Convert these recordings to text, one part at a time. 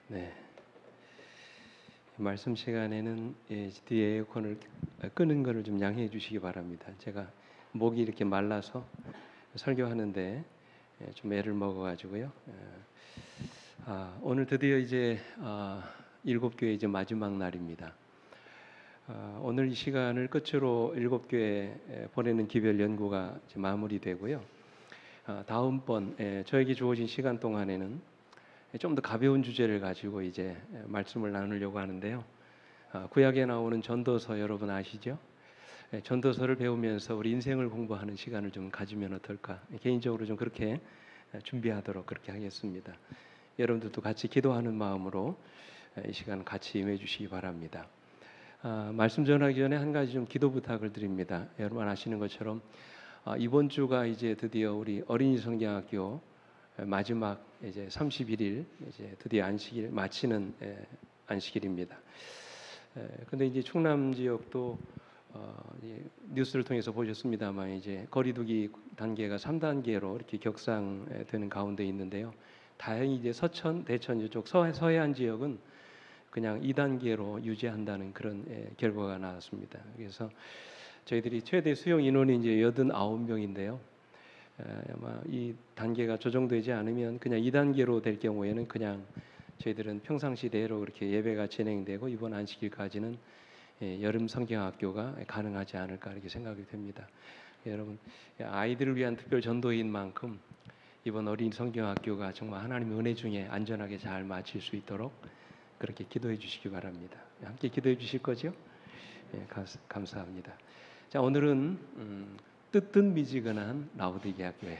네, 말씀 시간에는 뒤에 에어컨을 끄는 것을 좀 양해해 주시기 바랍니다. 제가 목이 이렇게 말라서 설교하는데 좀 애를 먹어가지고요. 오늘 드디어 이제 일곱 교회 이제 마지막 날입니다. 오늘 이 시간을 끝으로 일곱 교회 보내는 기별 연구가 이제 마무리되고요. 다음번 저에게 주어진 시간 동안에는 좀 더 가벼운 주제를 가지고 이제 말씀을 나누려고 하는데요. 구약에 나오는 전도서 여러분 아시죠? 전도서를 배우면서 우리 인생을 공부하는 시간을 좀 가지면 어떨까? 개인적으로 좀 그렇게 준비하도록 그렇게 하겠습니다. 여러분들도 같이 기도하는 마음으로 이 시간 같이 임해 주시기 바랍니다. 말씀 전하기 전에 한 가지 좀 기도 부탁을 드립니다. 여러분 아시는 것처럼 이번 주가 이제 드디어 우리 어린이 성경학교 마지막 이제 31일 이제 드디어 안식일 마치는 안식일입니다. 근데 이제 충남 지역도 뉴스를 통해서 보셨습니다만 이제 거리두기 단계가 3단계로 이렇게 격상되는 가운데 있는데요. 다행히 이제 서천, 대천 이쪽 서해안 지역은 그냥 2단계로 유지한다는 그런 결과가 나왔습니다. 그래서 저희들이 최대 수용 인원이 이제 89명인데요. 아마 이 단계가 조정되지 않으면 그냥 2단계로 될 경우에는 그냥 저희들은 평상시대로 그렇게 예배가 진행되고 이번 안식일까지는 여름 성경학교가 가능하지 않을까 이렇게 생각이 됩니다. 여러분 아이들을 위한 특별 전도인 만큼 이번 어린이 성경학교가 정말 하나님의 은혜 중에 안전하게 잘 마칠 수 있도록 그렇게 기도해 주시기 바랍니다. 함께 기도해 주실 거죠? 감사합니다. 자, 오늘은 뜨뜻미지근한 라우디게아 교회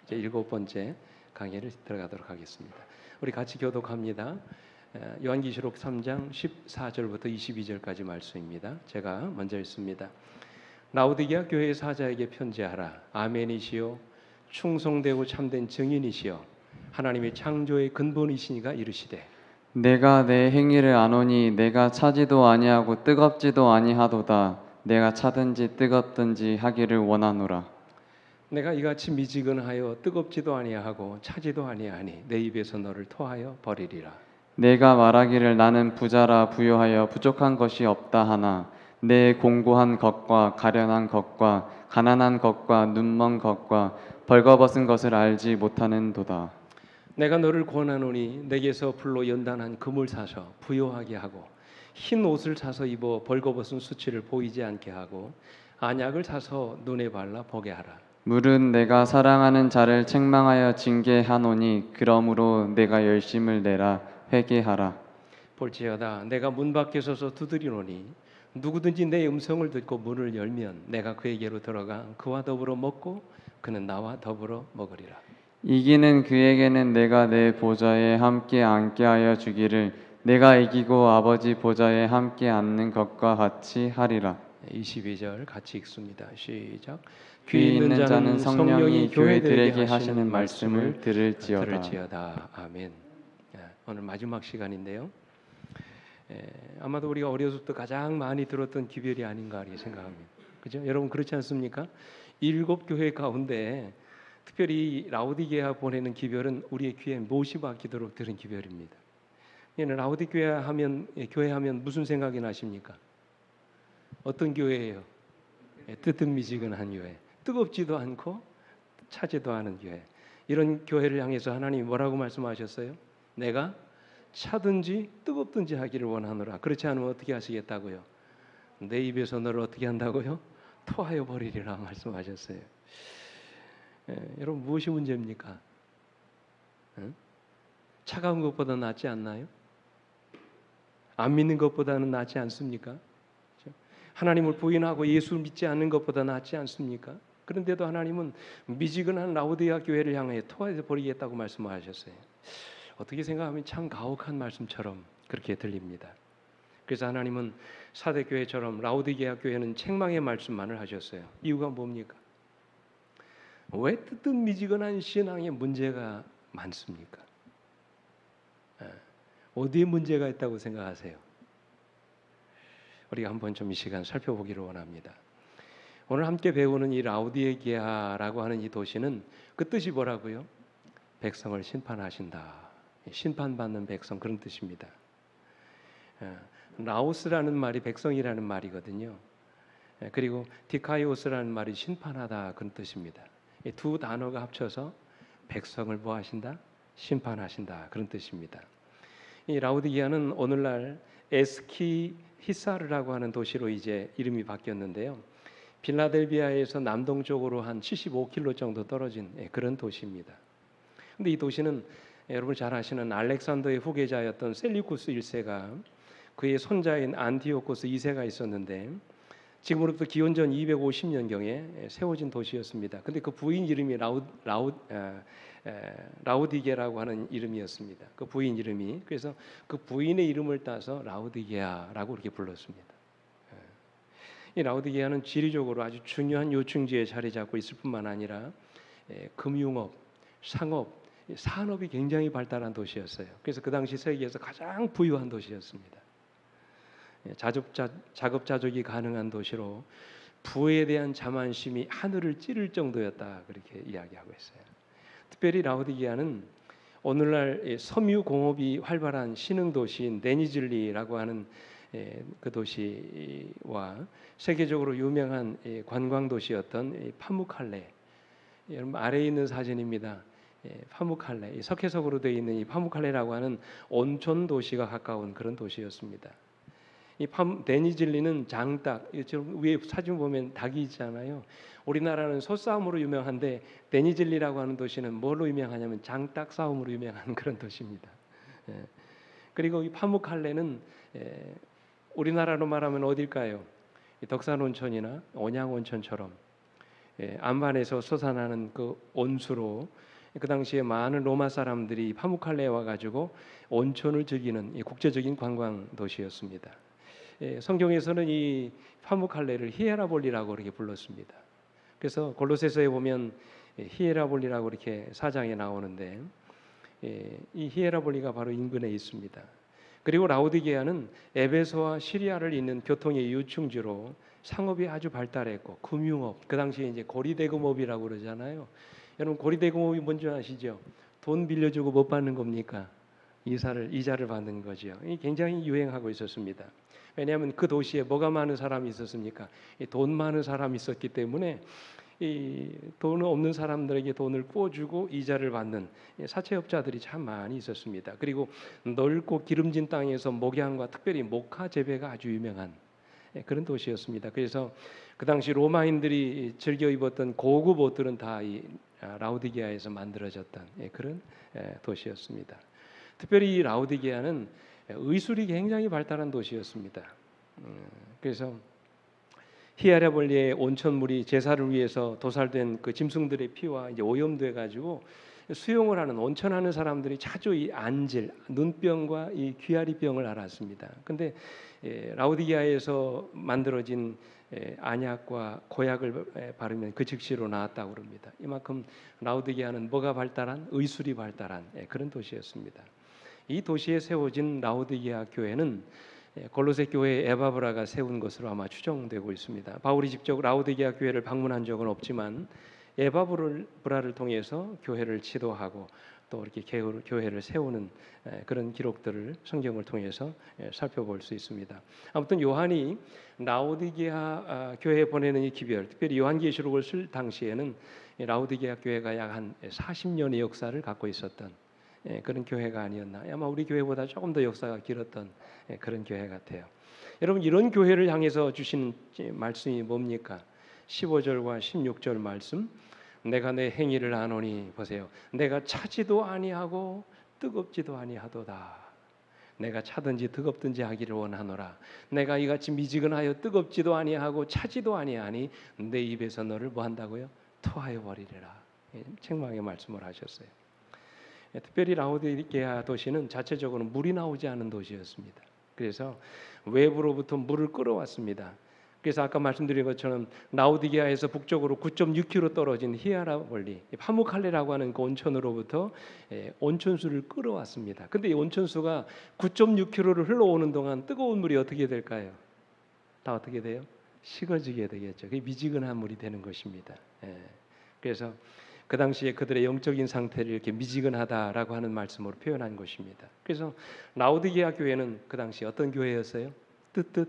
이제 7번째 강의를 들어가도록 하겠습니다. 우리 같이 교독합니다. 요한계시록 3장 14절부터 22절까지 말씀입니다. 제가 먼저 읽습니다. 라우디게아 교회의 사자에게 편지하라. 아멘이시요 충성되고 참된 증인이시요 하나님의 창조의 근본이시니가 이르시되 내가 내 행위를 아노니 내가 차지도 아니하고 뜨겁지도 아니하도다. 내가 차든지 뜨겁든지 하기를 원하노라. 내가 이같이 미지근하여 뜨겁지도 아니하고 차지도 아니하니 내 입에서 너를 토하여 버리리라. 내가 말하기를 나는 부자라 부요하여 부족한 것이 없다 하나 내 공고한 것과 가련한 것과 가난한 것과 눈먼 것과 벌거벗은 것을 알지 못하는도다. 내가 너를 권하노니 내게서 불로 연단한 금을 사서 부요하게 하고 흰 옷을 사서 입어 벌거벗은 수치를 보이지 않게 하고 안약을 사서 눈에 발라 보게 하라. 물은 내가 사랑하는 자를 책망하여 징계하노니 그러므로 내가 열심을 내라 회개하라. 볼지어다 내가 문 밖에 서서 두드리노니 누구든지 내 음성을 듣고 문을 열면 내가 그에게로 들어가 그와 더불어 먹고 그는 나와 더불어 먹으리라. 이기는 그에게는 내가 내 보좌에 함께 앉게 하여 주기를 내가 이기고 아버지 보좌에 함께 앉는 것과 같이 하리라. 22절 같이 읽습니다. 시작. 귀 있는 자는 성령이 교회들에게 하시는 말씀을 들을지어다. 아멘. 오늘 마지막 시간인데요. 아마도 우리가 어려서부터 가장 많이 들었던 기별이 아닌가 이렇게 생각합니다. 그죠? 여러분 그렇지 않습니까? 7교회 가운데 특별히 라우디게아 보내는 기별은 우리의 귀에 못이 박히도록 들은 기별입니다. 라우디게아 하면 교회 하면 무슨 생각이 나십니까? 어떤 교회예요? 뜨뜻미지근한 교회. 뜨겁지도 않고 차지도 않은 교회. 이런 교회를 향해서 하나님이 뭐라고 말씀하셨어요? 내가 차든지 뜨겁든지 하기를 원하노라. 그렇지 않으면 어떻게 하시겠다고요? 내 입에서 너를 어떻게 한다고요? 토하여 버리리라 말씀하셨어요. 여러분 무엇이 문제입니까? 차가운 것보다 낫지 않나요? 안 믿는 것보다는 낫지 않습니까? 하나님을 부인하고 예수 믿지 않는 것보다 낫지 않습니까? 그런데도 하나님은 미지근한 라우디게아 교회를 향해 토하여 버리겠다고 말씀하셨어요. 어떻게 생각하면 참 가혹한 말씀처럼 그렇게 들립니다. 그래서 하나님은 사대교회처럼 라우디게아 교회는 책망의 말씀만을 하셨어요. 이유가 뭡니까? 왜 뜨뜻미지근한 신앙에 문제가 많습니까? 어디에 문제가 있다고 생각하세요? 우리가 한번 좀 이 시간 살펴보기를 원합니다. 오늘 함께 배우는 이 라우디게아라고 하는 이 도시는 그 뜻이 뭐라고요? 백성을 심판하신다 심판받는 백성 그런 뜻입니다. 라오스라는 말이 백성이라는 말이거든요. 그리고 디카이오스라는 말이 심판하다 그런 뜻입니다. 이 두 단어가 합쳐서 백성을 뭐 하신다? 심판하신다 그런 뜻입니다. 이 라오디게아는 오늘날 에스키히사르라고 하는 도시로 이제 이름이 바뀌었는데요. 필라델비아에서 남동쪽으로 한 75km 정도 떨어진 그런 도시입니다. 근데 이 도시는 여러분 잘 아시는 알렉산더의 후계자였던 셀리쿠스 1세가 그의 손자인 안티오코스 2세가 있었는데 지금으로부터 기원전 250년경에 세워진 도시였습니다. 근데 그 부인 이름이 라우디게라고 하는 이름이었습니다. 그 부인 이름이. 그래서 그 부인의 이름을 따서 라우디게아라고 이렇게 불렀습니다. 이 라우디게아는 지리적으로 아주 중요한 요충지에 자리 잡고 있을 뿐만 아니라 금융업, 상업, 산업이 굉장히 발달한 도시였어요. 그래서 그 당시 세계에서 가장 부유한 도시였습니다. 자급자족이 가능한 도시로 부에 대한 자만심이 하늘을 찌를 정도였다 그렇게 이야기하고 있어요. 특별히 라우디게아는 오늘날 섬유 공업이 활발한 신흥 도시인 네니즐리라고 하는 그 도시와 세계적으로 유명한 관광 도시였던 파무칼레. 여러분 아래에 있는 사진입니다. 파무칼레, 석회석으로 되어 있는 이 파무칼레라고 하는 온천 도시가 가까운 그런 도시였습니다. 이 데니즐리는 장닭, 지금 위에 사진 보면 닭이 있잖아요. 우리나라는 소싸움으로 유명한데 데니즐리라고 하는 도시는 뭘로 유명하냐면 장닭 싸움으로 유명한 그런 도시입니다. 그리고 이 파무칼레는 우리나라로 말하면 어딜까요? 덕산 온천이나 온양 온천처럼 안반에서 솟아나는 그 온수로 그 당시에 많은 로마 사람들이 파무칼레에 와가지고 온천을 즐기는 국제적인 관광 도시였습니다. 성경에서는 이 파무칼레를 히에라볼리라고 이렇게 불렀습니다. 그래서 골로새서에 보면 히에라볼리라고 이렇게 4장에 나오는데 이 히에라볼리가 바로 인근에 있습니다. 그리고 라우디게아는 에베소와 시리아를 잇는 교통의 요충지로 상업이 아주 발달했고 금융업, 그 당시에 이제 고리대금업이라고 그러잖아요. 여러분 고리대금업이 뭔지 아시죠? 돈 빌려주고 못 받는 겁니까? 이자를 받는 거죠. 이 굉장히 유행하고 있었습니다. 왜냐하면 그 도시에 뭐가 많은 사람이 있었습니까? 돈 많은 사람이 있었기 때문에 이 돈 없는 사람들에게 돈을 꿔주고 이자를 받는 사채업자들이 참 많이 있었습니다. 그리고 넓고 기름진 땅에서 목양과 특별히 목화 재배가 아주 유명한 그런 도시였습니다. 그래서 그 당시 로마인들이 즐겨 입었던 고급 옷들은 다 이 라우디게아에서 만들어졌던 그런 도시였습니다. 특별히 이 라우디게아는 의술이 굉장히 발달한 도시였습니다. 그래서 히에라볼리의 온천물이 제사를 위해서 도살된 그 짐승들의 피와 이제 오염돼 가지고 수용을 하는 온천하는 사람들이 자주 이 안질, 눈병과 이 귀아리병을 앓았습니다. 근데 라우디게아에서 만들어진 안약과 고약을 바르면 그 즉시로 나았다고 그럽니다. 이만큼 라우디게아는 뭐가 발달한? 의술이 발달한 그런 도시였습니다. 이 도시에 세워진 라우디게아 교회는 골로새 교회 에바브라가 세운 것으로 아마 추정되고 있습니다. 바울이 직접 라우디게아 교회를 방문한 적은 없지만 에바브라를 통해서 교회를 지도하고 또 이렇게 교회를 세우는 그런 기록들을 성경을 통해서 살펴볼 수 있습니다. 아무튼 요한이 라우디게아 교회에 보내는 이 기별, 특별히 요한계시록을 쓸 당시에는 라우디게아 교회가 약 한 40년의 역사를 갖고 있었던 그런 교회가 아니었나. 아마 우리 교회보다 조금 더 역사가 길었던 그런 교회 같아요. 여러분 이런 교회를 향해서 주시는 말씀이 뭡니까? 15절과 16절 말씀. 내가 내 행위를 아노니 보세요. 내가 차지도 아니하고 뜨겁지도 아니하도다. 내가 차든지 뜨겁든지 하기를 원하노라. 내가 이같이 미지근하여 뜨겁지도 아니하고 차지도 아니하니 내 입에서 너를 뭐 한다고요? 토하여 버리리라. 책망의 말씀을 하셨어요. 특별히 라우디게아 도시는 자체적으로 물이 나오지 않은 도시였습니다. 그래서 외부로부터 물을 끌어왔습니다. 그래서 아까 말씀드린 것처럼 라우디게아에서 북쪽으로 9.6km 떨어진 히에라볼리 파무칼레라고 하는 그 온천으로부터 온천수를 끌어왔습니다. 근데 이 온천수가 9.6km를 흘러오는 동안 뜨거운 물이 어떻게 될까요? 다 어떻게 돼요? 식어지게 되겠죠. 그게 미지근한 물이 되는 것입니다. 그래서 그 당시에 그들의 영적인 상태를 이렇게 미지근하다라고 하는 말씀으로 표현한 것입니다. 그래서 라오디게아 교회는 그 당시 어떤 교회였어요? 뜨뜻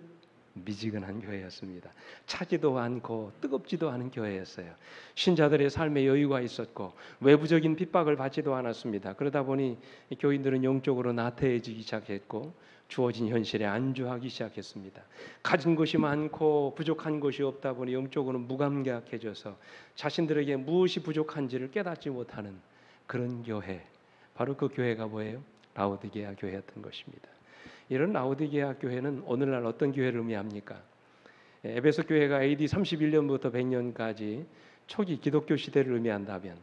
미지근한 교회였습니다. 차지도 않고 뜨겁지도 않은 교회였어요. 신자들의 삶에 여유가 있었고 외부적인 핍박을 받지도 않았습니다. 그러다 보니 교인들은 영적으로 나태해지기 시작했고 주어진 현실에 안주하기 시작했습니다. 가진 것이 많고 부족한 것이 없다 보니 영적으로 무감각해져서 자신들에게 무엇이 부족한지를 깨닫지 못하는 그런 교회, 바로 그 교회가 뭐예요? 라오디게아 교회였던 것입니다. 이런 라오디게아 교회는 오늘날 어떤 교회를 의미합니까? 에베소 교회가 AD 31년부터 100년까지 초기 기독교 시대를 의미한다면,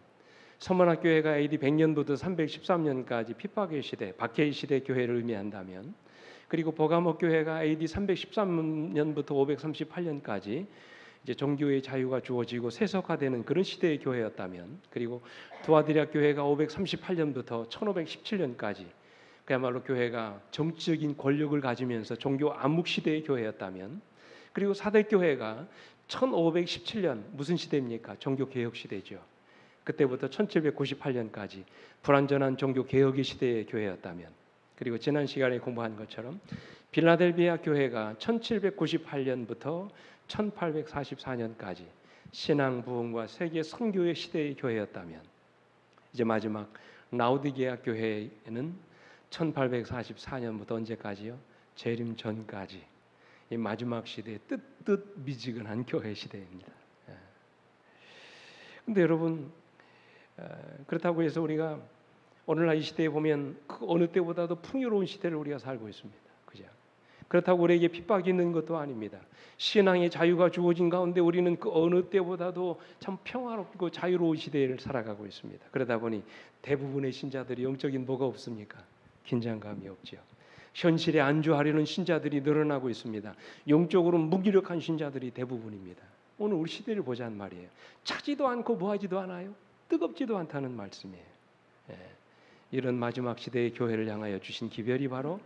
서머나 교회가 AD 100년부터 313년까지 핍박의 시대, 박해의 시대 교회를 의미한다면, 그리고 버가모 교회가 AD 313년부터 538년까지 이제 종교의 자유가 주어지고 세속화되는 그런 시대의 교회였다면, 그리고 두아디라 교회가 538년부터 1517년까지 그야말로 교회가 정치적인 권력을 가지면서 종교 암묵 시대의 교회였다면, 그리고 사대교회가 1517년 무슨 시대입니까? 종교 개혁 시대죠. 그때부터 1798년까지 불완전한 종교 개혁의 시대의 교회였다면, 그리고 지난 시간에 공부한 것처럼 빌라델비아 교회가 1798년부터 1844년까지 신앙 부흥과 세계 선교의 시대의 교회였다면, 이제 마지막 라오디게아 교회에는 1844년부터 언제까지요? 재림 전까지 이 마지막 시대의 뜨뜻 미지근한 교회 시대입니다. 그런데 여러분, 그렇다고 해서 우리가 오늘날 이 시대에 보면 그 어느 때보다도 풍요로운 시대를 우리가 살고 있습니다. 그죠? 그렇다고 우리에게 핍박이 있는 것도 아닙니다. 신앙의 자유가 주어진 가운데 우리는 그 어느 때보다도 참 평화롭고 자유로운 시대를 살아가고 있습니다. 그러다 보니 대부분의 신자들이 영적인 뭐가 없습니까? 긴장감이 없죠. 현실에 안주하려는 신자들이 늘어나고 있습니다. 영적으로 무기력한 신자들이 대부분입니다. 오늘 우리 시대를 보자는 말이에요. 차지도 않고 뭐하지도 않아요. 뜨겁지도 않다는 말씀이에요. 이런 마지막 시대의 교회를 향하여 주신 기별이 바로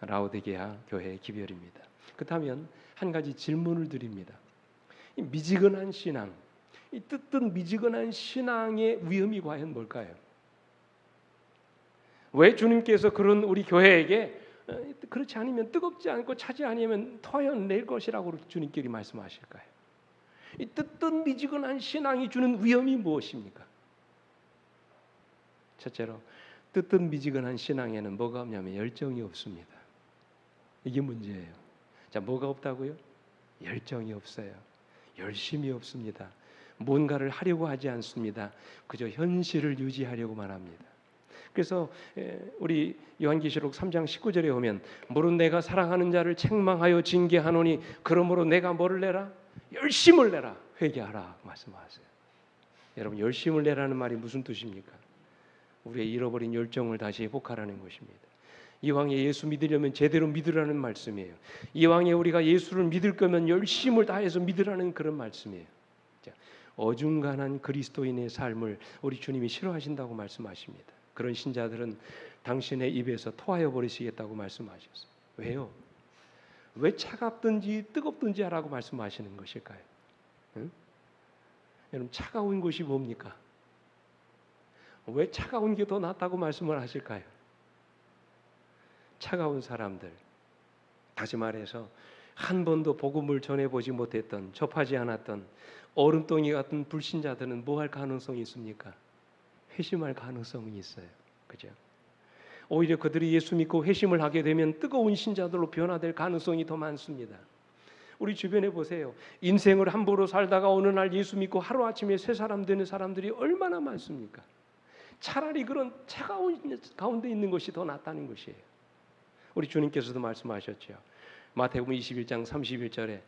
라오디게아 교회의 기별입니다. 그렇다면 한 가지 질문을 드립니다. 이 미지근한 신앙, 이 뜨뜻 미지근한 신앙의 위험이 과연 뭘까요? 왜 주님께서 그런 우리 교회에게 그렇지 않으면 뜨겁지 않고 차지 아니면 토해낼 것이라고 주님께서 말씀하실까요? 이 뜨뜻 미지근한 신앙이 주는 위험이 무엇입니까? 첫째로 뜨뜻 미지근한 신앙에는 뭐가 없냐면 열정이 없습니다. 이게 문제예요. 자, 뭐가 없다고요? 열정이 없어요. 열심이 없습니다. 뭔가를 하려고 하지 않습니다. 그저 현실을 유지하려고만 합니다. 그래서 우리 요한계시록 3장 19절에 보면 물은 내가 사랑하는 자를 책망하여 징계하노니 그러므로 내가 뭐를 내라? 열심을 내라. 회개하라 말씀하세요. 여러분, 열심을 내라는 말이 무슨 뜻입니까? 우리의 잃어버린 열정을 다시 회복하라는 것입니다. 이왕에 예수 믿으려면 제대로 믿으라는 말씀이에요. 이왕에 우리가 예수를 믿을 거면 열심을 다해서 믿으라는 그런 말씀이에요. 자, 어중간한 그리스도인의 삶을 우리 주님이 싫어하신다고 말씀하십니다. 그런 신자들은 당신의 입에서 토하여 버리시겠다고 말씀하셨어요. 왜요? 왜 차갑든지 뜨겁든지 하라고 말씀하시는 것일까요? 응? 여러분, 차가운 것이 뭡니까? 왜 차가운 게 더 낫다고 말씀을 하실까요? 차가운 사람들, 다시 말해서 한 번도 복음을 전해보지 못했던, 접하지 않았던 얼음덩이 같은 불신자들은 뭐 할 가능성이 있습니까? 회심할 가능성이 있어요. 그죠? 오히려 그들이 예수 믿고 회심을 하게 되면 뜨거운 신자들로 변화될 가능성이 더 많습니다. 우리 주변에 보세요. 인생을 함부로 살다가 어느 날 예수 믿고 하루아침에 새 사람 되는 사람들이 얼마나 많습니까? 차라리 그런 차가운 가운데 있는 것이 더 낫다는 것이에요. 우리 주님께서도 말씀하셨죠. 마태복음 21장 31절에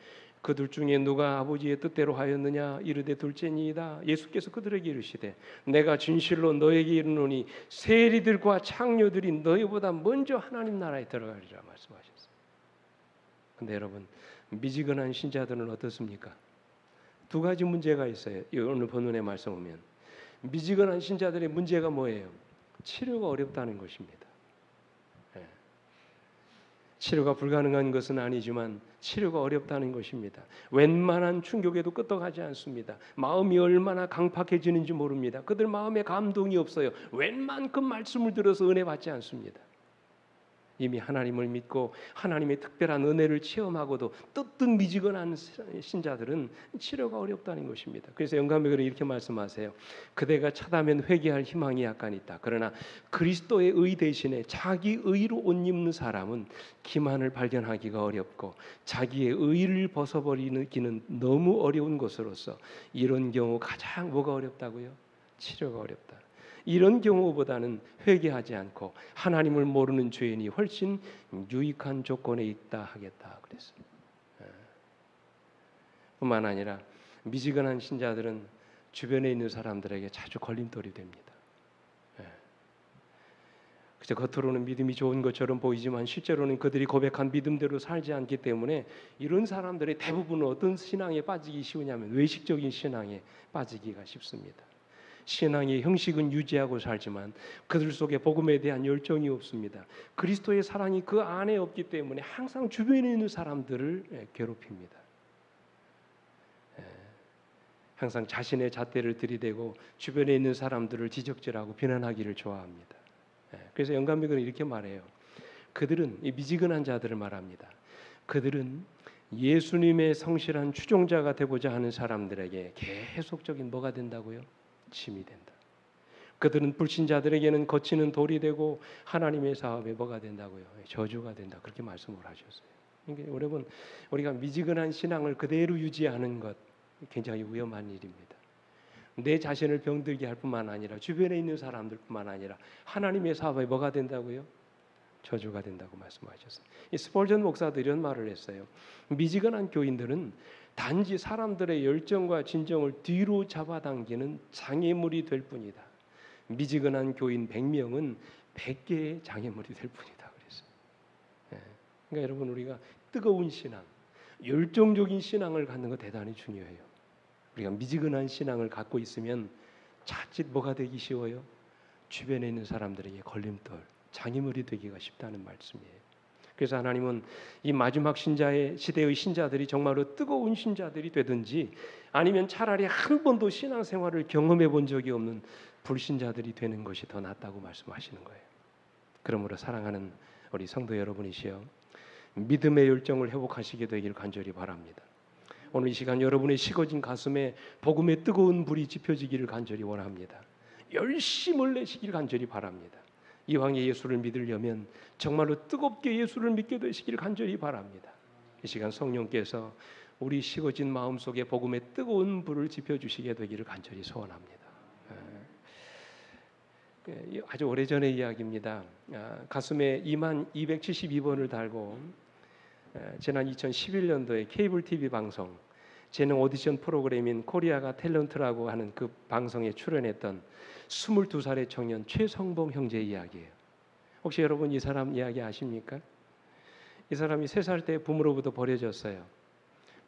그들 중에 누가 아버지의 뜻대로 하였느냐 이르되 둘째니이다. 예수께서 그들에게 이르시되 내가 진실로 너에게 이르노니 세리들과 창녀들이 너희보다 먼저 하나님 나라에 들어가리라 말씀하셨어요. 그런데 여러분, 미지근한 신자들은 어떻습니까? 두 가지 문제가 있어요. 오늘 본문의 말씀 보면 미지근한 신자들의 문제가 뭐예요? 치료가 어렵다는 것입니다. 치료가 불가능한 것은 아니지만 치료가 어렵다는 것입니다. 웬만한 충격에도 끄떡하지 않습니다. 마음이 얼마나 강팍해지는지 모릅니다. 그들 마음에 감동이 없어요. 웬만큼 말씀을 들어서 은혜 받지 않습니다. 이미 하나님을 믿고 하나님의 특별한 은혜를 체험하고도 뜨뜻미지근한 신자들은 치료가 어렵다는 것입니다. 그래서 영감교회는 이렇게 말씀하세요. 그대가 차다면 회개할 희망이 약간 있다. 그러나 그리스도의 의 대신에 자기 의로 옷 입는 사람은 기만을 발견하기가 어렵고 자기의 의를 벗어버리기는 너무 어려운 것으로서 이런 경우 가장 뭐가 어렵다고요? 치료가 어렵다. 이런 경우보다는 회개하지 않고 하나님을 모르는 죄인이 훨씬 유익한 조건에 있다 하겠다 그랬어요. 뿐만 아니라 미지근한 신자들은 주변에 있는 사람들에게 자주 걸림돌이 됩니다. 그저 겉으로는 믿음이 좋은 것처럼 보이지만 실제로는 그들이 고백한 믿음대로 살지 않기 때문에 이런 사람들의 대부분은 어떤 신앙에 빠지기 쉬우냐면 외식적인 신앙에 빠지기가 쉽습니다. 신앙의 형식은 유지하고 살지만 그들 속에 복음에 대한 열정이 없습니다. 그리스도의 사랑이 그 안에 없기 때문에 항상 주변에 있는 사람들을 괴롭힙니다. 항상 자신의 잣대를 들이대고 주변에 있는 사람들을 지적질하고 비난하기를 좋아합니다. 그래서 영감교회는 이렇게 말해요. 그들은 이 미지근한 자들을 말합니다. 그들은 예수님의 성실한 추종자가 되고자 하는 사람들에게 계속적인 뭐가 된다고요? 짐이 된다. 그들은 불신자들에게는 거치는 돌이 되고 하나님의 사업에 뭐가 된다고요? 저주가 된다. 그렇게 말씀을 하셨어요. 그러니까 여러분 우리가 미지근한 신앙을 그대로 유지하는 것 굉장히 위험한 일입니다. 내 자신을 병들게 할 뿐만 아니라 주변에 있는 사람들뿐만 아니라 하나님의 사업에 뭐가 된다고요? 저주가 된다고 말씀하셨어요. 이 스폴전 목사도 이런 말을 했어요. 미지근한 교인들은 단지 사람들의 열정과 진정을 뒤로 잡아당기는 장애물이 될 뿐이다. 미지근한 교인 100명은 100개의 장애물이 될 뿐이다. 그랬어요. 그러니까 여러분 우리가 뜨거운 신앙, 열정적인 신앙을 갖는 거 대단히 중요해요. 우리가 미지근한 신앙을 갖고 있으면 자칫 뭐가 되기 쉬워요? 주변에 있는 사람들에게 걸림돌, 장애물이 되기가 쉽다는 말씀이에요. 그래서 하나님은 이 마지막 신자의 시대의 신자들이 정말로 뜨거운 신자들이 되든지 아니면 차라리 한 번도 신앙생활을 경험해 본 적이 없는 불신자들이 되는 것이 더 낫다고 말씀하시는 거예요. 그러므로 사랑하는 우리 성도 여러분이시여 믿음의 열정을 회복하시게 되길 간절히 바랍니다. 오늘 이 시간 여러분의 식어진 가슴에 복음의 뜨거운 불이 지펴지기를 간절히 원합니다. 열심을 내시길 간절히 바랍니다. 이왕에 예수를 믿으려면 정말로 뜨겁게 예수를 믿게 되시길 간절히 바랍니다. 이 시간 성령께서 우리 식어진 마음속에 복음의 뜨거운 불을 지펴주시게 되기를 간절히 소원합니다. 아주 오래전의 이야기입니다. 가슴에 2272번을 달고 지난 2011년도에 케이블 TV 방송 재능 오디션 프로그램인 코리아가 탤런트라고 하는 그 방송에 출연했던 22살의 청년 최성봉 형제 이야기예요. 혹시 여러분 이 사람 이야기 아십니까? 이 사람이 3살 때 부모로부터 버려졌어요.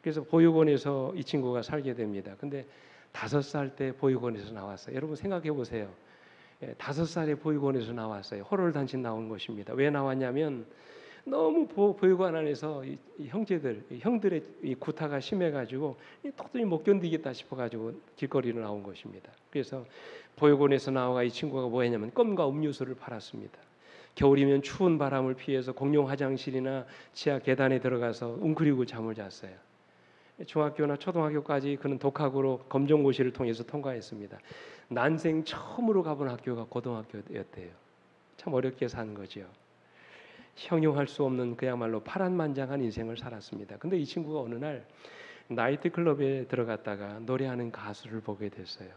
그래서 보육원에서 이 친구가 살게 됩니다. 근데 5살 때 보육원에서 나왔어요. 여러분 생각해 보세요. 5살에 보육원에서 나왔어요. 호롤단신 나온 것입니다. 왜 나왔냐면 너무 보육원 안에서 이 형들의 이 구타가 심해가지고 도저히 못 견디겠다 싶어가지고 길거리로 나온 것입니다. 그래서 보육원에서 나와 이 친구가 뭐 했냐면 껌과 음료수를 팔았습니다. 겨울이면 추운 바람을 피해서 공용 화장실이나 지하 계단에 들어가서 웅크리고 잠을 잤어요. 중학교나 초등학교까지 그는 독학으로 검정고시를 통해서 통과했습니다. 난생 처음으로 가본 학교가 고등학교였대요. 참 어렵게 산 거죠. 형용할 수 없는 그야말로 파란만장한 인생을 살았습니다. 근데 이 친구가 어느 날 나이트클럽에 들어갔다가 노래하는 가수를 보게 됐어요.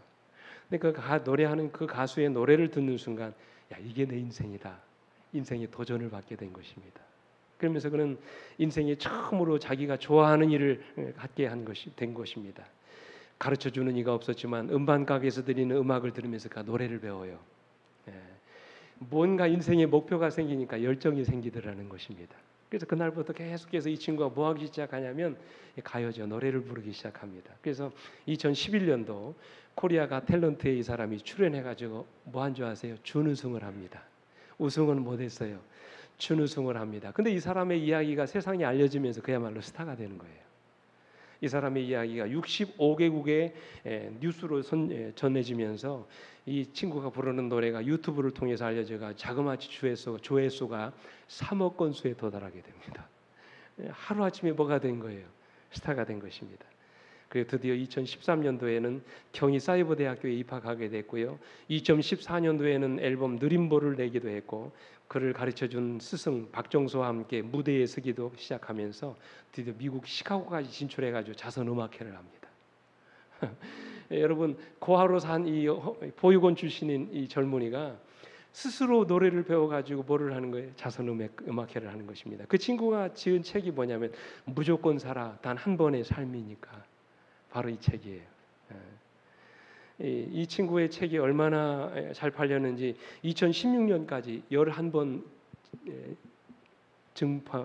근데 노래하는 그 가수의 노래를 듣는 순간 야 이게 내 인생이다. 인생의 도전을 받게 된 것입니다. 그러면서 그는 인생에 처음으로 자기가 좋아하는 일을 갖게 된 것입니다. 가르쳐주는 이가 없었지만 음반 가게에서 드리는 음악을 들으면서 그 노래를 배워요. 뭔가 인생의 목표가 생기니까 열정이 생기더라는 것입니다. 그래서 그날부터 계속해서 이 친구가 뭐 하기 시작하냐면 가요죠. 노래를 부르기 시작합니다. 그래서 2011년도 코리아가 탤런트에 이 사람이 출연해가지고 뭐 한 줄 아세요? 준우승을 합니다. 우승은 못했어요. 준우승을 합니다. 근데 이 사람의 이야기가 세상에 알려지면서 그야말로 스타가 되는 거예요. 이 사람의 이야기가 65개국의 뉴스로 전해지면서 이 친구가 부르는 노래가 유튜브를 통해서 알려져가 자그마치 조회수가 3억 건수에 도달하게 됩니다. 하루아침에 뭐가 된 거예요? 스타가 된 것입니다. 그리고 드디어 2013년도에는 경희사이버대학교에 입학하게 됐고요. 2014년도에는 앨범 느림보를 내기도 했고, 그를 가르쳐준 스승 박정수와 함께 무대에 서기도 시작하면서 드디어 미국 시카고까지 진출해가지고 자선 음악회를 합니다. 여러분, 고아로 산 이 보육원 출신인 이 젊은이가 스스로 노래를 배워가지고 뭐를 하는 거예요? 자선 음악회를 하는 것입니다. 그 친구가 지은 책이 뭐냐면 무조건 살아, 단 한 번의 삶이니까. 바로 이 책이에요. 이 친구의 책이 얼마나 잘 팔렸는지 2016년까지 11번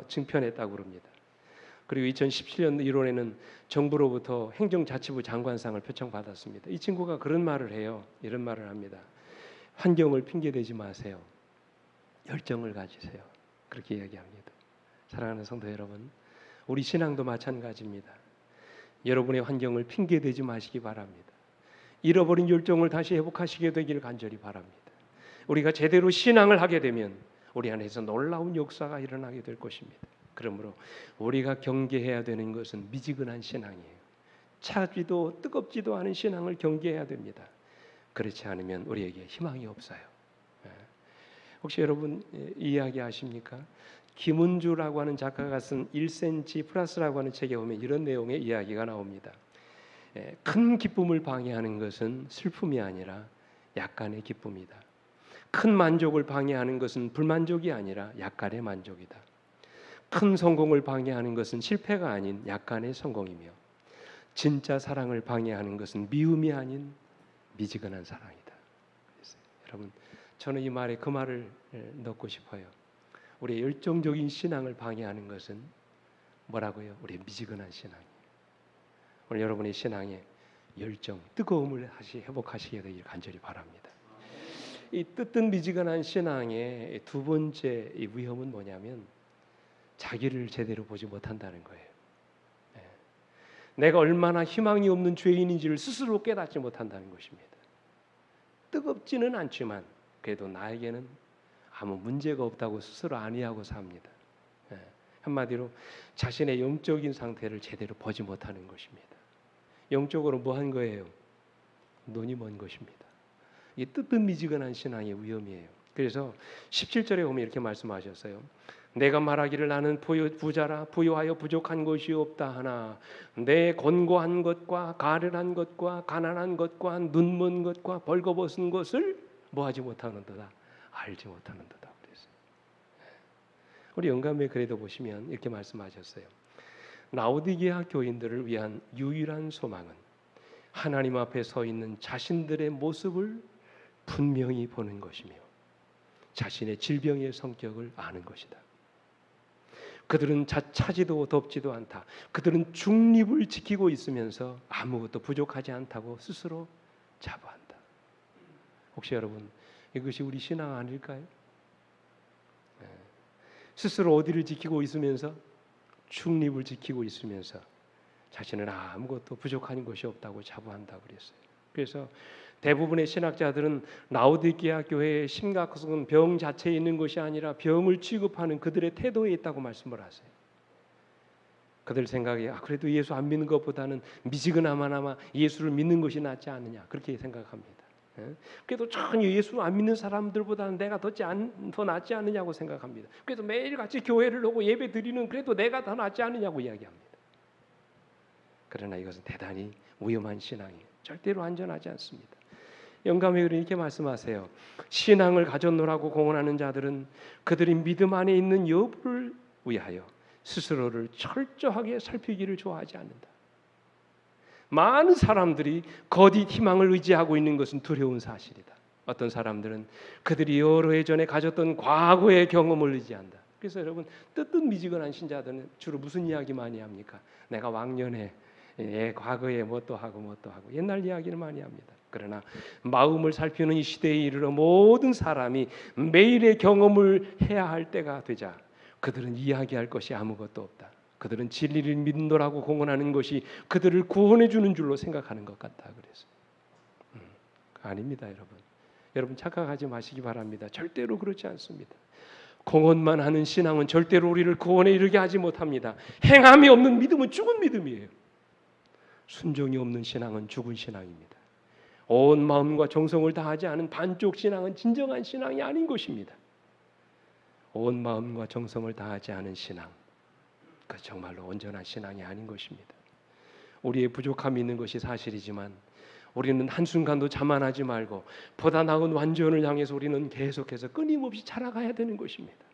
증편했다고 합니다. 그리고 2017년 1월에는 정부로부터 행정자치부 장관상을 표창받았습니다. 이 친구가 그런 말을 해요. 이런 말을 합니다. 환경을 핑계대지 마세요. 열정을 가지세요. 그렇게 이야기합니다. 사랑하는 성도 여러분, 우리 신앙도 마찬가지입니다. 여러분의 환경을 핑계대지 마시기 바랍니다. 잃어버린 열정을 다시 회복하시게 되기를 간절히 바랍니다. 우리가 제대로 신앙을 하게 되면 우리 안에서 놀라운 역사가 일어나게 될 것입니다. 그러므로 우리가 경계해야 되는 것은 미지근한 신앙이에요. 차지도 뜨겁지도 않은 신앙을 경계해야 됩니다. 그렇지 않으면 우리에게 희망이 없어요. 혹시 여러분 이야기 아십니까? 김은주라고 하는 작가가 쓴 1cm 플러스라고 하는 책에 보면 이런 내용의 이야기가 나옵니다. 큰 기쁨을 방해하는 것은 슬픔이 아니라 약간의 기쁨이다. 큰 만족을 방해하는 것은 불만족이 아니라 약간의 만족이다. 큰 성공을 방해하는 것은 실패가 아닌 약간의 성공이며, 진짜 사랑을 방해하는 것은 미움이 아닌 미지근한 사랑이다. 여러분, 저는 이 말에 그 말을 넣고 싶어요. 우리의 열정적인 신앙을 방해하는 것은 뭐라고요? 우리의 미지근한 신앙이에요. 오늘 여러분의 신앙의 열정, 뜨거움을 다시 회복하시게 되길 간절히 바랍니다. 이 뜨뜻 미지근한 신앙의 두 번째 이 위험은 뭐냐면 자기를 제대로 보지 못한다는 거예요. 내가 얼마나 희망이 없는 죄인인지를 스스로 깨닫지 못한다는 것입니다. 뜨겁지는 않지만 그래도 나에게는 아무 문제가 없다고 스스로 안위하고 삽니다. 한마디로 자신의 영적인 상태를 제대로 보지 못하는 것입니다. 영적으로 뭐 한 거예요? 눈이 먼 것입니다. 이 뜨뜻미지근한 신앙의 위험이에요. 그래서 17절에 보면 이렇게 말씀하셨어요. 내가 말하기를 나는 부자라 부유하여 부족한 것이 없다 하나 내 곤고한 것과 가련한 것과 가난한 것과 눈먼 것과 벌거벗은 것을 뭐하지 못하는도다, 알지 못하는도다. 그랬어요. 우리 영감의 글에도 보시면 이렇게 말씀하셨어요. 라오디게아 교인들을 위한 유일한 소망은 하나님 앞에 서 있는 자신들의 모습을 분명히 보는 것이며 자신의 질병의 성격을 아는 것이다. 그들은 차지도 덥지도 않다. 그들은 중립을 지키고 있으면서 아무것도 부족하지 않다고 스스로 자부한다. 혹시 여러분 이것이 우리 신앙 아닐까요? 스스로 어디를 지키고 있으면서 중립을 지키고 있으면서 자신은 아무것도 부족한 것이 없다고 자부한다고 그랬어요. 그래서 대부분의 신학자들은 라오디게아 교회의 심각성은 병 자체에 있는 것이 아니라 병을 취급하는 그들의 태도에 있다고 말씀을 하세요. 그들 생각에 그래도 예수 안 믿는 것보다는 미지근하나마 예수를 믿는 것이 낫지 않느냐 그렇게 생각합니다. 그래도 전혀 예수 안 믿는 사람들보다는 내가 더 낫지 않느냐고 생각합니다. 그래도 매일같이 교회를 오고 예배 드리는 그래도 내가 더 낫지 않느냐고 이야기합니다. 그러나 이것은 대단히 위험한 신앙이에요. 절대로 안전하지 않습니다. 영감의 글은 이렇게 말씀하세요. 신앙을 가졌노라고 공언하는 자들은 그들이 믿음 안에 있는 여부를 위하여 스스로를 철저하게 살피기를 좋아하지 않는다. 많은 사람들이 거짓 희망을 의지하고 있는 것은 두려운 사실이다. 어떤 사람들은 그들이 여러 해 전에 가졌던 과거의 경험을 의지한다. 그래서 여러분 뜨뜻미지근한 신자들은 주로 무슨 이야기 많이 합니까? 내가 왕년에 과거에 뭣도 하고 옛날 이야기를 많이 합니다. 그러나 마음을 살피는 이 시대에 이르러 모든 사람이 매일의 경험을 해야 할 때가 되자 그들은 이야기할 것이 아무것도 없다. 그들은 진리를 믿노라고 공언하는 것이 그들을 구원해 주는 줄로 생각하는 것 같다. 그래서 아닙니다, 여러분. 여러분 착각하지 마시기 바랍니다. 절대로 그렇지 않습니다. 공언만 하는 신앙은 절대로 우리를 구원에 이르게 하지 못합니다. 행함이 없는 믿음은 죽은 믿음이에요. 순종이 없는 신앙은 죽은 신앙입니다. 온 마음과 정성을 다하지 않은 반쪽 신앙은 진정한 신앙이 아닌 것입니다. 온 마음과 정성을 다하지 않은 신앙, 그 정말로 온전한 신앙이 아닌 것입니다. 우리의 부족함이 있는 것이 사실이지만 우리는 한순간도 자만하지 말고 보다 나은 완전을 향해서 우리는 계속해서 끊임없이 자라가야 되는 것입니다.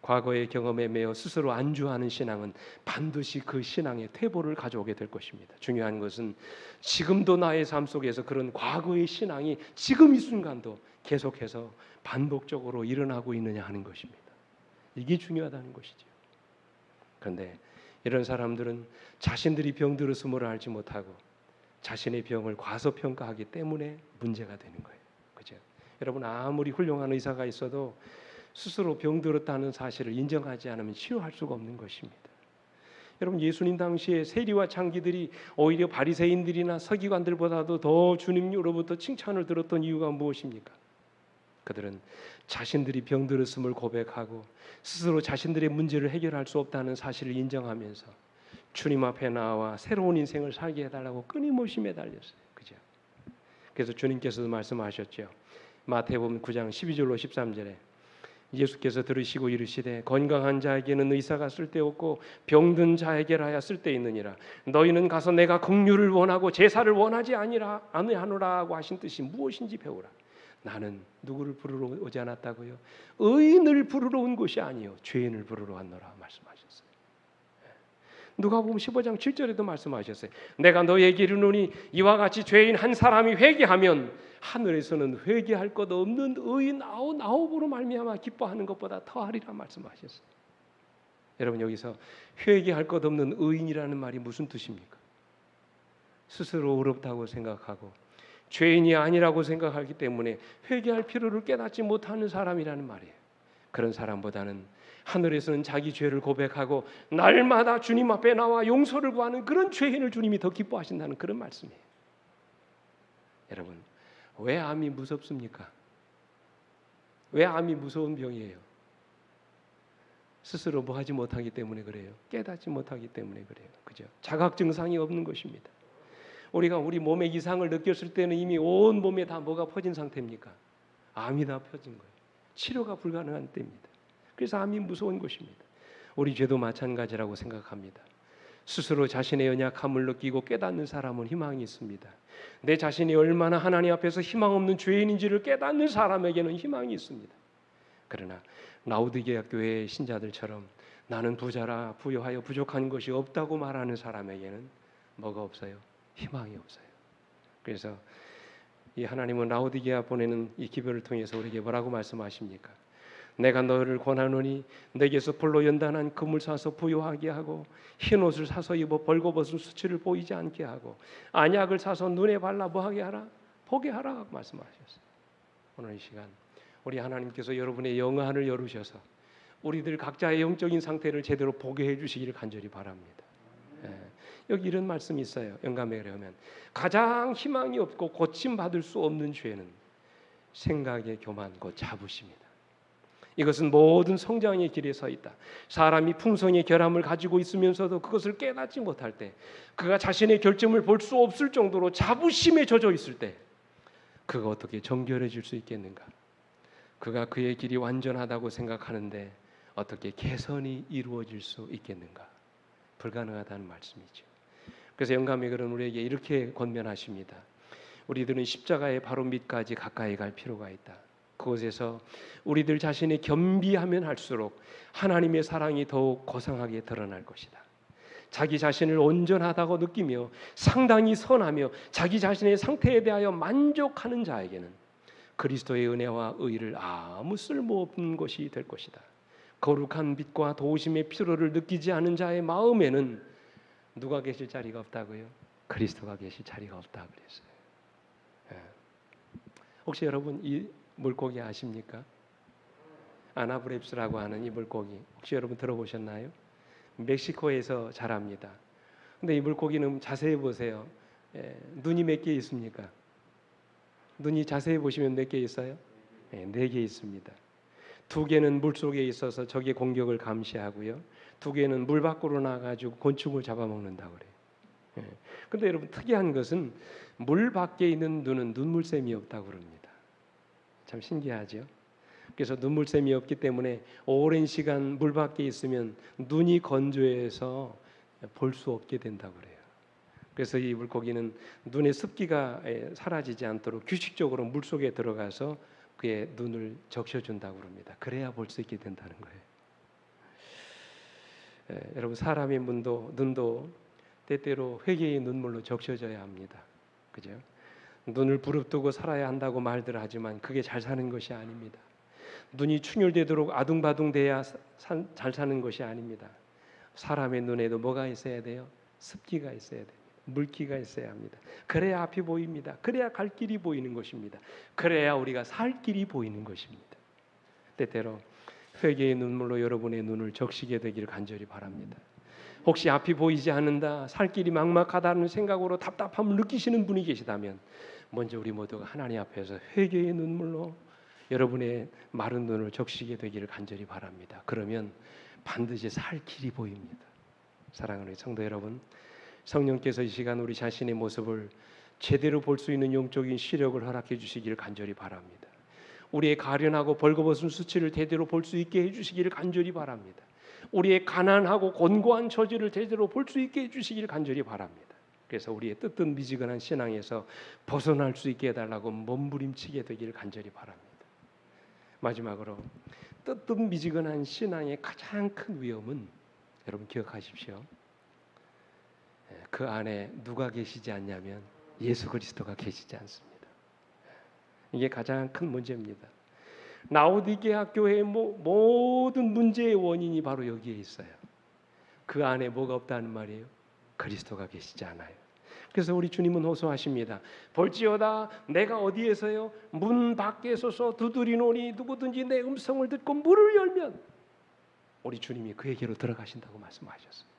과거의 경험에 매여 스스로 안주하는 신앙은 반드시 그 신앙의 퇴보를 가져오게 될 것입니다. 중요한 것은 지금도 나의 삶 속에서 그런 과거의 신앙이 지금 이 순간도 계속해서 반복적으로 일어나고 있느냐 하는 것입니다. 이게 중요하다는 것이죠. 그런데 이런 사람들은 자신들이 병들었음을 알지 못하고 자신의 병을 과소평가하기 때문에 문제가 되는 거예요. 그죠? 여러분 아무리 훌륭한 의사가 있어도 스스로 병들었다는 사실을 인정하지 않으면 치유할 수가 없는 것입니다. 여러분 예수님 당시에 세리와 창기들이 오히려 바리새인들이나 서기관들보다도 더 주님으로부터 칭찬을 들었던 이유가 무엇입니까? 그들은 자신들이 병들었음을 고백하고 스스로 자신들의 문제를 해결할 수 없다는 사실을 인정하면서 주님 앞에 나와 새로운 인생을 살게 해달라고 끊임없이 매달렸어요. 그죠? 그래서 주님께서도 말씀하셨죠. 마태복음 9장 12절로 13절에 예수께서 들으시고 이르시되 건강한 자에게는 의사가 쓸데없고 병든 자에게라야 쓸데있느니라. 너희는 가서 내가 긍휼을 원하고 제사를 원하지 아니하노라고 하신 뜻이 무엇인지 배우라. 나는 누구를 부르러 오지 않았다고요? 의인을 부르러 온 것이 아니요 죄인을 부르러 왔노라 말씀하셨어요. 누가복음 15장 7절에도 말씀하셨어요. 내가 너에게 이르노니 이와 같이 죄인 한 사람이 회개하면 하늘에서는 회개할 것 없는 의인 99으로 말미암아 기뻐하는 것보다 더하리라 말씀하셨어요. 여러분 여기서 회개할 것 없는 의인이라는 말이 무슨 뜻입니까? 스스로 어렵다고 생각하고 죄인이 아니라고 생각하기 때문에 회개할 필요를 깨닫지 못하는 사람이라는 말이에요. 그런 사람보다는 하늘에서는 자기 죄를 고백하고 날마다 주님 앞에 나와 용서를 구하는 그런 죄인을 주님이 더 기뻐하신다는 그런 말씀이에요. 여러분 왜 암이 무섭습니까? 왜 암이 무서운 병이에요? 스스로 뭐 하지 못하기 때문에 그래요. 깨닫지 못하기 때문에 그래요. 그죠? 자각 증상이 없는 것입니다. 우리가 우리 몸에 이상을 느꼈을 때는 이미 온 몸에 다 뭐가 퍼진 상태입니까? 암이 다 퍼진 거예요. 치료가 불가능한 때입니다. 그래서 암이 무서운 것입니다. 우리 죄도 마찬가지라고 생각합니다. 스스로 자신의 연약함을 느끼고 깨닫는 사람은 희망이 있습니다. 내 자신이 얼마나 하나님 앞에서 희망 없는 죄인인지를 깨닫는 사람에게는 희망이 있습니다. 그러나 라오디게아 교회의 신자들처럼 나는 부자라 부유하여 부족한 것이 없다고 말하는 사람에게는 뭐가 없어요? 희망이 없어요. 그래서 이 하나님은 라오디게아 보내는 이 기별을 통해서 우리에게 뭐라고 말씀하십니까? 내가 너를 권하노니 내게서 불로 연단한 금을 사서 부유하게 하고 흰 옷을 사서 입어 벌거벗은 수치를 보이지 않게 하고 안약을 사서 눈에 발라 뭐하게 하라? 보게 하라 말씀하셨어요. 오늘 이 시간 우리 하나님께서 여러분의 영안을 열으셔서 우리들 각자의 영적인 상태를 제대로 보게 해주시기를 간절히 바랍니다. 여기 이런 말씀이 있어요. 영감에 그러면 가장 희망이 없고 고침받을 수 없는 죄는 생각의 교만 곧 자부심이다. 이것은 모든 성장의 길에 서 있다. 사람이 풍성의 결함을 가지고 있으면서도 그것을 깨닫지 못할 때, 그가 자신의 결점을 볼 수 없을 정도로 자부심에 젖어 있을 때 그가 어떻게 정결해질 수 있겠는가? 그가 그의 길이 완전하다고 생각하는데 어떻게 개선이 이루어질 수 있겠는가? 불가능하다는 말씀이죠. 그래서 영감이 그런 우리에게 이렇게 권면하십니다. 우리들은 십자가의 바로 밑까지 가까이 갈 필요가 있다. 그곳에서 우리들 자신이 겸비하면 할수록 하나님의 사랑이 더욱 고상하게 드러날 것이다. 자기 자신을 온전하다고 느끼며 상당히 선하며 자기 자신의 상태에 대하여 만족하는 자에게는 그리스도의 은혜와 의를 아무 쓸모없는 것이 될 것이다. 거룩한 빛과 도우심의 필요를 느끼지 않은 자의 마음에는 누가 계실 자리가 없다고요? 그리스도가 계실 자리가 없다 그랬어요. 예. 혹시 여러분 이 물고기 아십니까? 아나브랩스라고 하는 이 물고기 혹시 여러분 들어보셨나요? 멕시코에서 자랍니다. 근데 이 물고기는 자세히 보세요. 눈이 몇 개 있습니까? 눈이 자세히 보시면 몇 개 있어요? 네 개 있습니다. 두 개는 물 속에 있어서 적의 공격을 감시하고요. 두 개는 물 밖으로 나가지고 곤충을 잡아먹는다고 그래요. 그런데 여러분 특이한 것은 물 밖에 있는 눈은 눈물샘이 없다고 그럽니다. 참 신기하죠. 그래서 눈물샘이 없기 때문에 오랜 시간 물 밖에 있으면 눈이 건조해서 볼 수 없게 된다고 그래요. 그래서 이 물고기는 눈의 습기가 사라지지 않도록 규칙적으로 물 속에 들어가서 그의 눈을 적셔준다고 합니다. 그래야 볼 수 있게 된다는 거예요. 여러분 사람의 눈도 때때로 회개의 눈물로 적셔져야 합니다. 그죠? 눈을 부릅뜨고 살아야 한다고 말들 하지만 그게 잘 사는 것이 아닙니다. 눈이 충혈되도록 아둥바둥 돼야 잘 사는 것이 아닙니다. 사람의 눈에도 뭐가 있어야 돼요? 습기가 있어야 돼요. 물기가 있어야 합니다. 그래야 앞이 보입니다. 그래야 갈 길이 보이는 것입니다. 그래야 우리가 살 길이 보이는 것입니다. 때때로 회개의 눈물로 여러분의 눈을 적시게 되기를 간절히 바랍니다. 혹시 앞이 보이지 않는다, 살 길이 막막하다는 생각으로 답답함을 느끼시는 분이 계시다면 먼저 우리 모두가 하나님 앞에서 회개의 눈물로 여러분의 마른 눈을 적시게 되기를 간절히 바랍니다. 그러면 반드시 살 길이 보입니다. 사랑하는 성도 여러분, 성령께서 이 시간 우리 자신의 모습을 제대로 볼 수 있는 영적인 시력을 허락해 주시기를 간절히 바랍니다. 우리의 가련하고 벌거벗은 수치를 제대로 볼 수 있게 해주시기를 간절히 바랍니다. 우리의 가난하고 곤고한 처지를 제대로 볼 수 있게 해주시기를 간절히 바랍니다. 그래서 우리의 뜨뜻 미지근한 신앙에서 벗어날 수 있게 해달라고 몸부림치게 되기를 간절히 바랍니다. 마지막으로 뜨뜻 미지근한 신앙의 가장 큰 위험은 여러분 기억하십시오. 그 안에 누가 계시지 않냐면 예수 그리스도가 계시지 않습니다. 이게 가장 큰 문제입니다. 라오디게아 교회의 모든 문제의 원인이 바로 여기에 있어요. 그 안에 뭐가 없다는 말이에요? 그리스도가 계시지 않아요. 그래서 우리 주님은 호소하십니다. 볼지어다 내가 어디에서요? 문 밖에 서서 두드리노니 누구든지 내 음성을 듣고 문을 열면 우리 주님이 그에게로 들어가신다고 말씀하셨어요.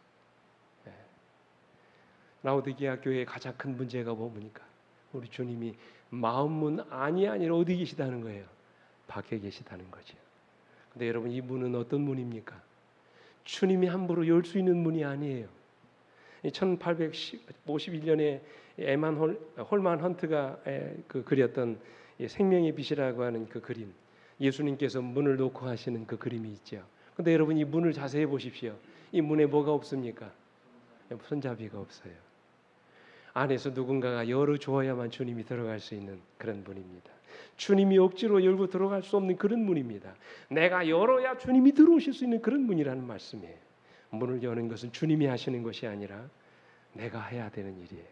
라오디게아 교회의 가장 큰 문제가 뭡니까? 우리 주님이 마음문 안이 아니라 어디 계시다는 거예요? 밖에 계시다는 거죠. 근데 여러분 이 문은 어떤 문입니까? 주님이 함부로 열 수 있는 문이 아니에요. 1851년에 에만 홀만 헌트가 그렸던 생명의 빛이라고 하는 그 그림, 예수님께서 문을 놓고 하시는 그 그림이 있죠. 근데 여러분 이 문을 자세히 보십시오. 이 문에 뭐가 없습니까? 손잡이가 없어요. 안에서 누군가가 열어주어야만 주님이 들어갈 수 있는 그런 문입니다. 주님이 억지로 열고 들어갈 수 없는 그런 문입니다. 내가 열어야 주님이 들어오실 수 있는 그런 문이라는 말씀이에요. 문을 여는 것은 주님이 하시는 것이 아니라 내가 해야 되는 일이에요.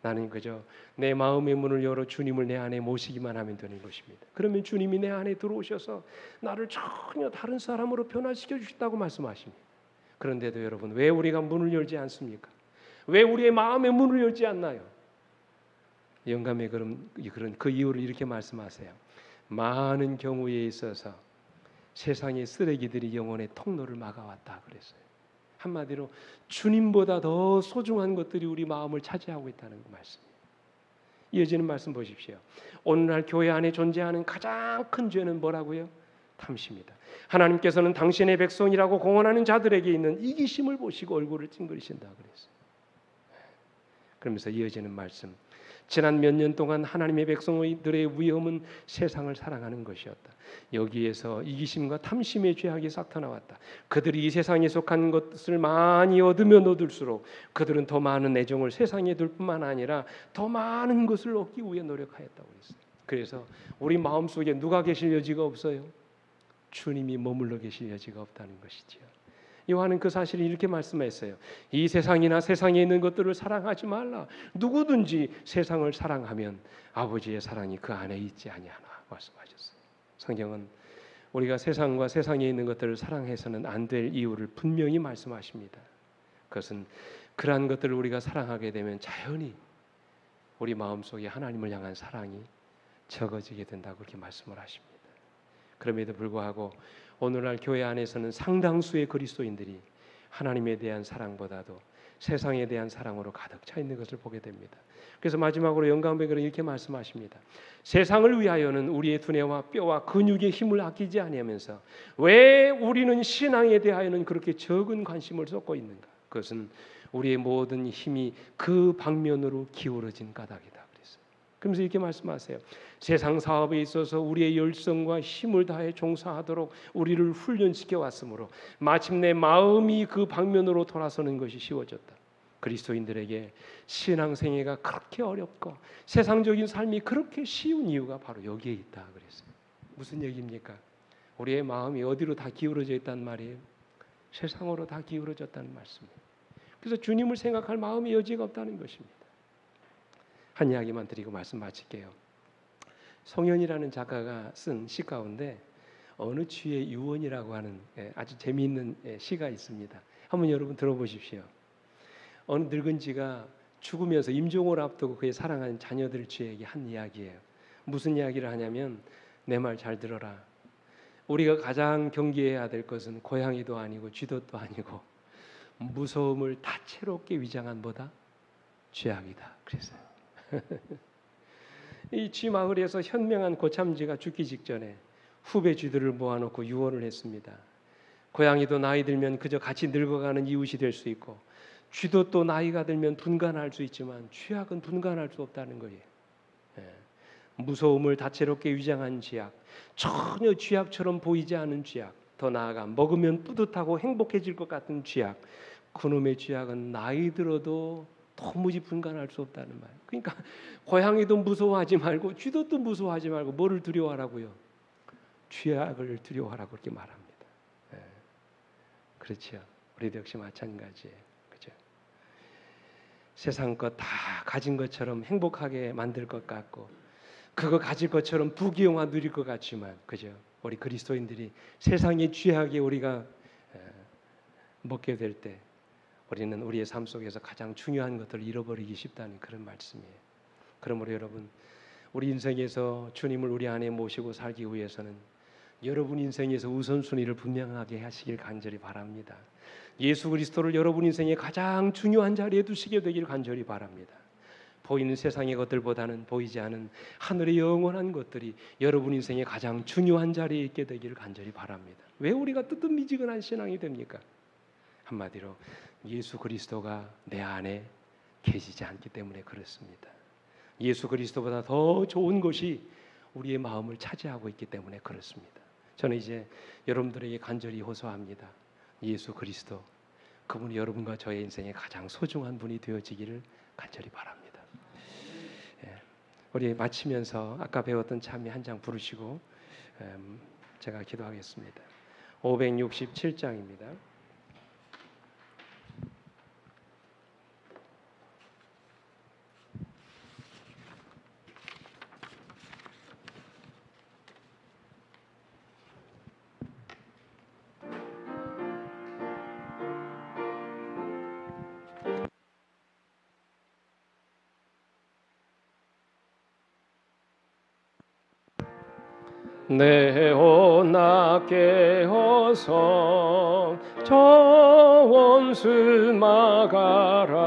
나는 그저 내 마음의 문을 열어 주님을 내 안에 모시기만 하면 되는 것입니다. 그러면 주님이 내 안에 들어오셔서 나를 전혀 다른 사람으로 변화시켜 주신다고 말씀하십니다. 그런데도 여러분 왜 우리가 문을 열지 않습니까? 왜 우리의 마음의 문을 열지 않나요? 영감의 그런 그 이유를 이렇게 말씀하세요. 많은 경우에 있어서 세상의 쓰레기들이 영혼의 통로를 막아왔다 그랬어요. 한마디로 주님보다 더 소중한 것들이 우리 마음을 차지하고 있다는 말씀이에요. 이어지는 말씀 보십시오. 오늘날 교회 안에 존재하는 가장 큰 죄는 뭐라고요? 탐심이다. 하나님께서는 당신의 백성이라고 공언하는 자들에게 있는 이기심을 보시고 얼굴을 찡그리신다 그랬어요. 그러면서 이어지는 말씀. 지난 몇 년 동안 하나님의 백성들의 위험은 세상을 사랑하는 것이었다. 여기에서 이기심과 탐심의 죄악이 싹 나왔다. 그들이 이 세상에 속한 것을 많이 얻으면 얻을수록 그들은 더 많은 애정을 세상에 둘 뿐만 아니라 더 많은 것을 얻기 위해 노력하였다고 했어요. 그래서 우리 마음속에 누가 계실 여지가 없어요. 주님이 머물러 계실 여지가 없다는 것이지요. 요한은 그 사실을 이렇게 말씀했어요. 이 세상이나 세상에 있는 것들을 사랑하지 말라. 누구든지 세상을 사랑하면 아버지의 사랑이 그 안에 있지 아니하나 말씀하셨어요. 성경은 우리가 세상과 세상에 있는 것들을 사랑해서는 안 될 이유를 분명히 말씀하십니다. 그것은 그러한 것들을 우리가 사랑하게 되면 자연히 우리 마음속에 하나님을 향한 사랑이 적어지게 된다고 그렇게 말씀을 하십니다. 그럼에도 불구하고 오늘날 교회 안에서는 상당수의 그리스도인들이 하나님에 대한 사랑보다도 세상에 대한 사랑으로 가득 차 있는 것을 보게 됩니다. 그래서 마지막으로 영감백은 이렇게 말씀하십니다. 세상을 위하여는 우리의 두뇌와 뼈와 근육의 힘을 아끼지 아니하면서 왜 우리는 신앙에 대하여는 그렇게 적은 관심을 쏟고 있는가? 그것은 우리의 모든 힘이 그 방면으로 기울어진 까닭이다. 그랬어요. 그러면서 이렇게 말씀하세요. 세상 사업에 있어서 우리의 열성과 힘을 다해 종사하도록 우리를 훈련시켜 왔으므로 마침내 마음이 그 방면으로 돌아서는 것이 쉬워졌다. 그리스도인들에게 신앙생애가 그렇게 어렵고 세상적인 삶이 그렇게 쉬운 이유가 바로 여기에 있다 그랬어요. 무슨 얘기입니까? 우리의 마음이 어디로 다 기울어져 있단 말이에요? 세상으로 다 기울어졌다는 말씀이에요. 그래서 주님을 생각할 마음의 여지가 없다는 것입니다. 한 이야기만 드리고 말씀 마칠게요. 송현이라는 작가가 쓴 시 가운데 어느 취의 유언이라고 하는 아주 재미있는 시가 있습니다. 한번 여러분 들어보십시오. 어느 늙은지가 죽으면서 임종을 앞두고 그의 사랑하는 자녀들 쥐에게 한 이야기예요. 무슨 이야기를 하냐면 내 말 잘 들어라. 우리가 가장 경계해야 될 것은 고양이도 아니고 쥐도 아니고 무서움을 다채롭게 위장한 뭐다? 죄악이다. 그랬어요. 이 쥐 마을에서 현명한 고참쥐가 죽기 직전에 후배 쥐들을 모아놓고 유언을 했습니다. 고양이도 나이 들면 그저 같이 늙어가는 이웃이 될 수 있고 쥐도 또 나이가 들면 분간할 수 있지만 죄악은 분간할 수 없다는 거예요. 무서움을 다채롭게 위장한 죄악, 전혀 죄악처럼 보이지 않은 죄악, 더 나아가 먹으면 뿌듯하고 행복해질 것 같은 죄악, 그놈의 죄악은 나이 들어도 도무지 분간할 수 없다는 말. 그러니까 고양이도 무서워하지 말고 쥐도 또 무서워하지 말고 뭐를 두려워하라고요? 죄악을 두려워하라고 그렇게 말합니다. 그렇죠. 우리도 역시 마찬가지예요. 그죠? 세상 것 다 가진 것처럼 행복하게 만들 것 같고 그거 가질 것처럼 부귀영화 누릴 것 같지만 그죠? 우리 그리스도인들이 세상의 죄악에 우리가 먹게 될 때 우리는 우리의 삶 속에서 가장 중요한 것들을 잃어버리기 쉽다는 그런 말씀이에요. 그러므로 여러분 우리 인생에서 주님을 우리 안에 모시고 살기 위해서는 여러분 인생에서 우선순위를 분명하게 하시길 간절히 바랍니다. 예수 그리스도를 여러분 인생의 가장 중요한 자리에 두시게 되길 간절히 바랍니다. 보이는 세상의 것들보다는 보이지 않은 하늘의 영원한 것들이 여러분 인생의 가장 중요한 자리에 있게 되기를 간절히 바랍니다. 왜 우리가 뜨뜻미지근한 신앙이 됩니까? 한마디로 예수 그리스도가 내 안에 계시지 않기 때문에 그렇습니다. 예수 그리스도보다 더 좋은 것이 우리의 마음을 차지하고 있기 때문에 그렇습니다. 저는 이제 여러분들에게 간절히 호소합니다. 예수 그리스도, 그분이 여러분과 저의 인생의 가장 소중한 분이 되어지기를 간절히 바랍니다. 우리 마치면서 아까 배웠던 찬미 한 장 부르시고 제가 기도하겠습니다. 567장입니다. 내오나 깨어서 저 원수 막아라.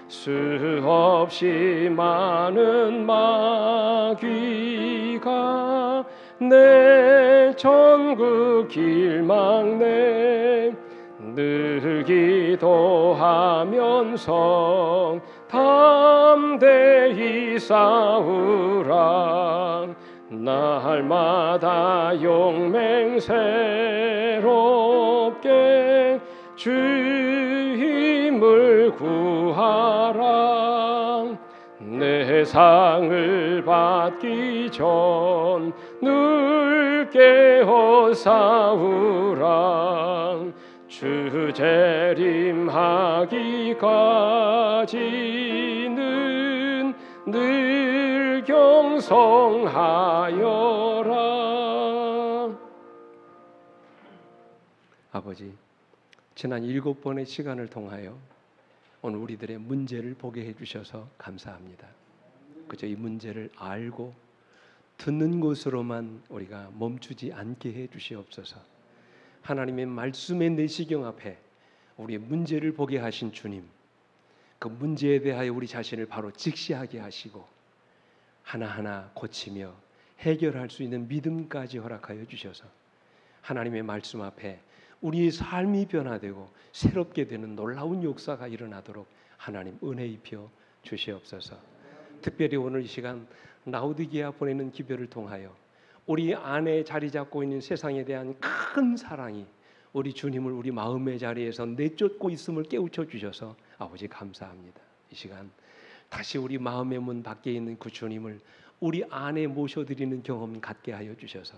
수없이 많은 마귀가 내 전국 길막내 늘 기도하면서 담대히 싸우라. 날마다 용맹새롭게 주 힘을 구하라. 내 상을 받기 전 늘 깨어 싸우라. 주 재림하기까지는 늘 경성하여라. 아버지, 지난 7번의 시간을 통하여 오늘 우리들의 문제를 보게 해주셔서 감사합니다. 그저 이 문제를 알고 듣는 것으로만 우리가 멈추지 않게 해주시옵소서. 하나님의 말씀의 내시경 앞에 우리의 문제를 보게 하신 주님, 그 문제에 대하여 우리 자신을 바로 직시하게 하시고 하나하나 고치며 해결할 수 있는 믿음까지 허락하여 주셔서 하나님의 말씀 앞에 우리의 삶이 변화되고 새롭게 되는 놀라운 역사가 일어나도록 하나님 은혜 입혀 주시옵소서. 특별히 오늘 이 시간 라우디게아 보내는 기별을 통하여 우리 안에 자리 잡고 있는 세상에 대한 큰 사랑이 우리 주님을 우리 마음의 자리에서 내쫓고 있음을 깨우쳐 주셔서 아버지 감사합니다. 이 시간 다시 우리 마음의 문 밖에 있는 그 주님을 우리 안에 모셔드리는 경험 갖게 하여 주셔서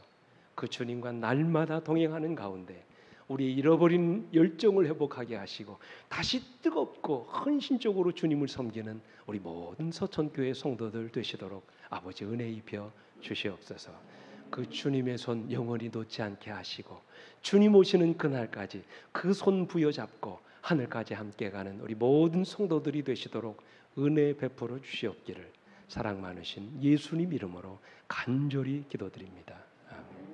그 주님과 날마다 동행하는 가운데 우리 잃어버린 열정을 회복하게 하시고 다시 뜨겁고 헌신적으로 주님을 섬기는 우리 모든 서천교회 성도들 되시도록 아버지 은혜 입혀 주시옵소서. 그 주님의 손 영원히 놓지 않게 하시고 주님 오시는 그날까지 그 손 부여잡고 하늘까지 함께 가는 우리 모든 성도들이 되시도록 은혜 베풀어 주시옵기를 사랑 많으신 예수님 이름으로 간절히 기도드립니다. 아멘.